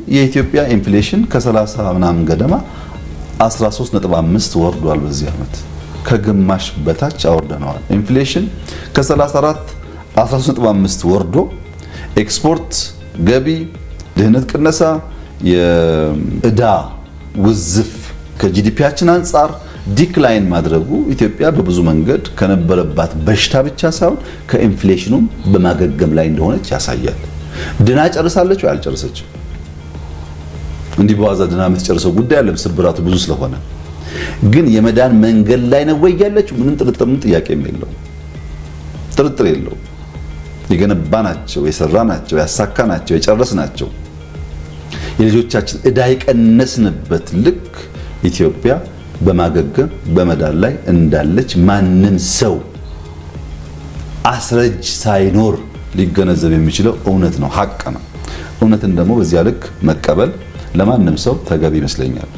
የኢትዮጵያ ኢንፍሌሽን ከ30 ምናምን ገደማ 13.5 ወርዷል። በዚህ ዓመት ከግማሽ በታች አወርደነዋል። ኢንፍሌሽን ከ34 13.5 ወርዶ ኤክስፖርት ገቢ፣ ድህነት ቅነሳ፣ የዕዳ ውዝፍ ከጂዲፒያችን አንጻር ዲክላይን ማድረጉ ኢትዮጵያ በብዙ መንገድ ከነበረባት በሽታ ብቻ ሳይሆን ከኢንፍሌሽኑም በማገገም ላይ እንደሆነች ያሳያል። ድና ጨርሳለች ወይ አልጨረሰችም? እንዲህ በዋዛ ድና የምትጨርሰው ጉዳይ አለ፣ ስብራቱ ብዙ ስለሆነ። ግን የመዳን መንገድ ላይ ነው ወይ ያለችው? ምንም ጥያቄ የለውም፣ ጥርጥር የለውም። የገነባናቸው፣ የሰራናቸው፣ ያሳካናቸው፣ የጨረስናቸው የልጆቻችን ዕዳ የቀነስንበት ልክ ኢትዮጵያ በማገገም በመዳን ላይ እንዳለች ማንም ሰው አስረጅ ሳይኖር ሊገነዘብ የሚችለው እውነት ነው፣ ሀቅ ነው። እውነትን ደግሞ በዚያ ልክ መቀበል ለማንም ሰው ተገቢ ይመስለኛል።